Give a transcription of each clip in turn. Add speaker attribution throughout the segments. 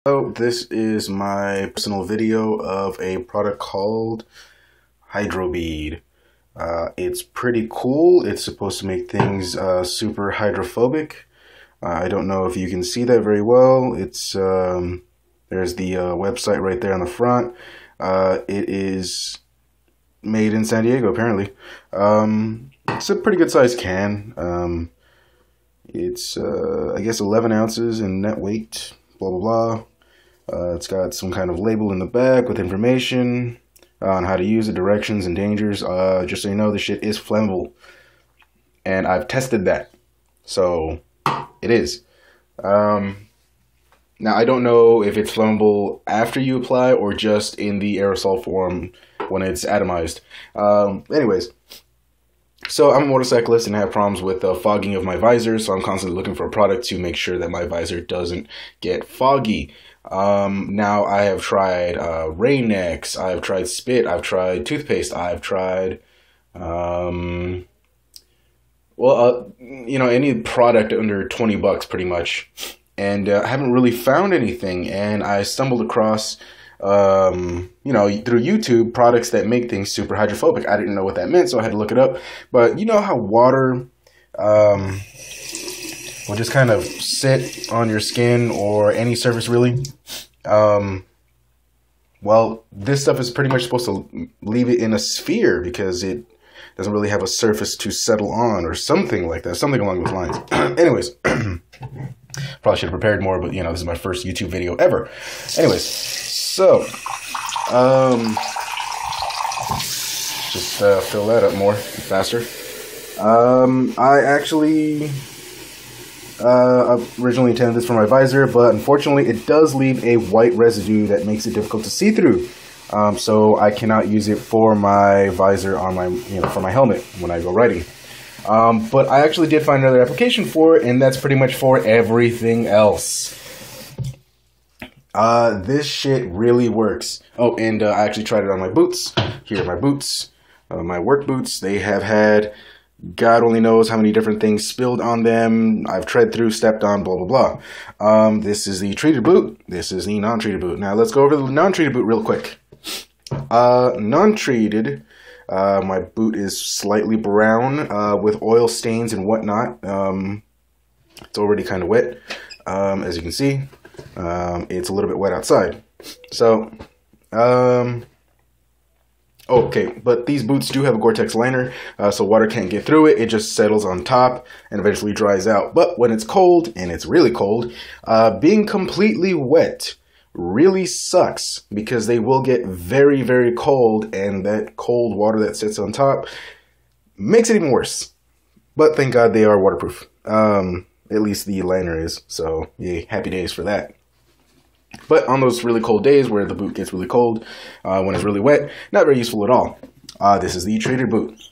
Speaker 1: So this is my personal video of a product called Hydrobead. It's pretty cool. It's supposed to make things super hydrophobic. I don't know if you can see that very well. It's there's the website right there on the front. It is made in San Diego, apparently. It's a pretty good sized can. It's I guess 11 ounces in net weight. Blah blah blah. It's got some kind of label in the back with information on how to use it, directions, and dangers. Just so you know, this shit is flammable. And I've tested that. So, it is. Now, I don't know if it's flammable after you apply or just in the aerosol form when it's atomized. Anyways. So I'm a motorcyclist and I have problems with the fogging of my visor, so I'm constantly looking for a product to make sure that my visor doesn't get foggy. Now I have tried Rain-X, I've tried spit, I've tried toothpaste, I've tried any product under 20 bucks pretty much, and I haven't really found anything. And I stumbled across through YouTube, products that make things super hydrophobic. I didn't know what that meant, so I had to look it up. But you know how water will just kind of sit on your skin or any surface, really? Well, this stuff is pretty much supposed to leave it in a sphere because it doesn't really have a surface to settle on or something like that, something along those lines. Anyways, probably should have prepared more, but this is my first YouTube video ever. Anyways, so just fill that up more faster. I actually originally intended this for my visor, but unfortunately it does leave a white residue that makes it difficult to see through. So I cannot use it for my visor on my, for my helmet when I go riding. But I actually did find another application for it, and that's pretty much for everything else. This shit really works. Oh, and I actually tried it on my boots. Here are my boots, my work boots. They have had God only knows how many different things spilled on them. I've tread through, stepped on, blah, blah, blah. This is the treated boot. This is the non-treated boot. Now let's go over the non-treated boot real quick. Non-treated, my boot is slightly brown, with oil stains and whatnot. It's already kind of wet, as you can see. It's a little bit wet outside. So, okay, but these boots do have a Gore-Tex liner, so water can't get through it. It just settles on top and eventually dries out. But when it's cold, and it's really cold, being completely wet really sucks because they will get very, very cold, and that cold water that sits on top makes it even worse. But thank God they are waterproof. At least the liner is, so yay, happy days for that. But on those really cold days where the boot gets really cold, when it's really wet, not very useful at all. This is the treated boot.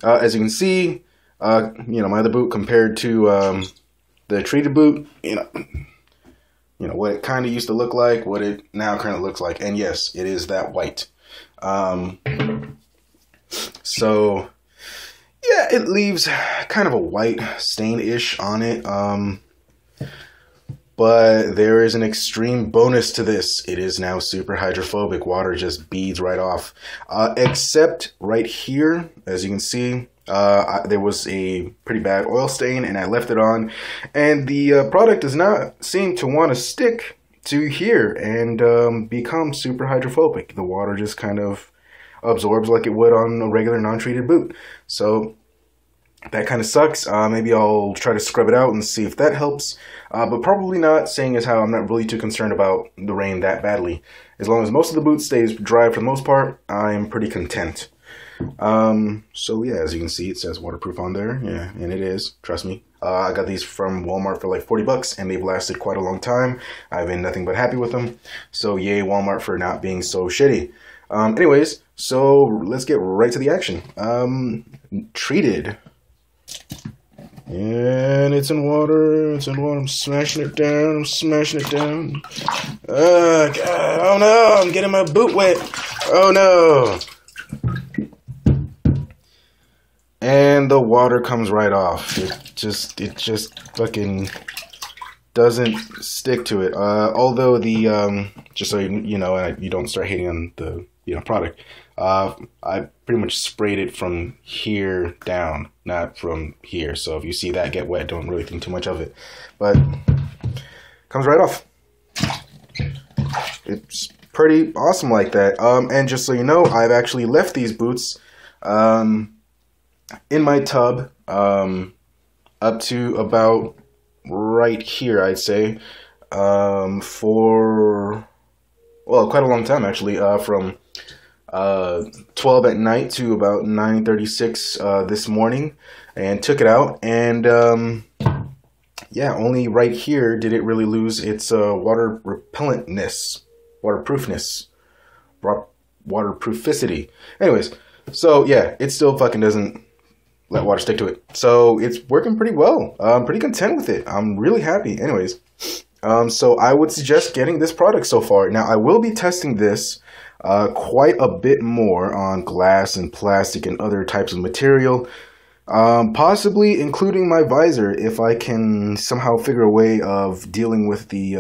Speaker 1: As you can see, my other boot compared to the treated boot, what it kind of used to look like, what it now currently looks like, and yes, it is that white. So yeah, it leaves kind of a white stain-ish on it. But there is an extreme bonus to this. It is now super hydrophobic. Water just beads right off. Except right here, as you can see, there was a pretty bad oil stain and I left it on. And the product does not seem to want to stick to here and become super hydrophobic. The water just kind of absorbs like it would on a regular non-treated boot. So that kind of sucks. Maybe I'll try to scrub it out and see if that helps. But probably not, seeing as how I'm not really too concerned about the rain that badly. As long as most of the boot stays dry for the most part, I'm pretty content. So yeah, as you can see, it says waterproof on there. Yeah, and it is. Trust me. I got these from Walmart for like 40 bucks, and they've lasted quite a long time. I've been nothing but happy with them. So yay, Walmart for not being so shitty. Anyways, so let's get right to the action. Treated. And it's in water, I'm smashing it down, Oh God, oh no, I'm getting my boot wet. Oh no. And the water comes right off. It just fucking doesn't stick to it. Although the just so you know, you don't start hating on the product. I pretty much sprayed it from here down, not from here. So if you see that get wet, don't really think too much of it. But comes right off. It's pretty awesome like that. And just so you know, I've actually left these boots in my tub up to about right here, I'd say, for, well, quite a long time actually, from 12 at night to about 9:36 this morning, and took it out, and yeah, only right here did it really lose its water repellentness, waterproofness, waterprooficity. Anyways, so yeah, it still fucking doesn't let water stick to it. So it's working pretty well. I'm pretty content with it. I'm really happy. Anyways, so I would suggest getting this product so far. Now, I will be testing this quite a bit more on glass and plastic and other types of material, possibly including my visor if I can somehow figure a way of dealing with the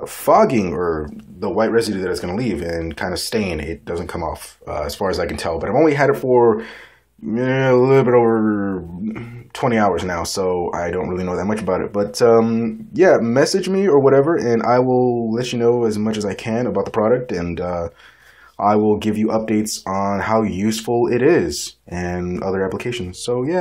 Speaker 1: fogging or the white residue that it's going to leave and kind of stain. It doesn't come off as far as I can tell, but I've only had it for a little bit over 20 hours now, so I don't really know that much about it. But yeah, message me or whatever, and I will let you know as much as I can about the product, and I will give you updates on how useful it is and other applications. So yeah.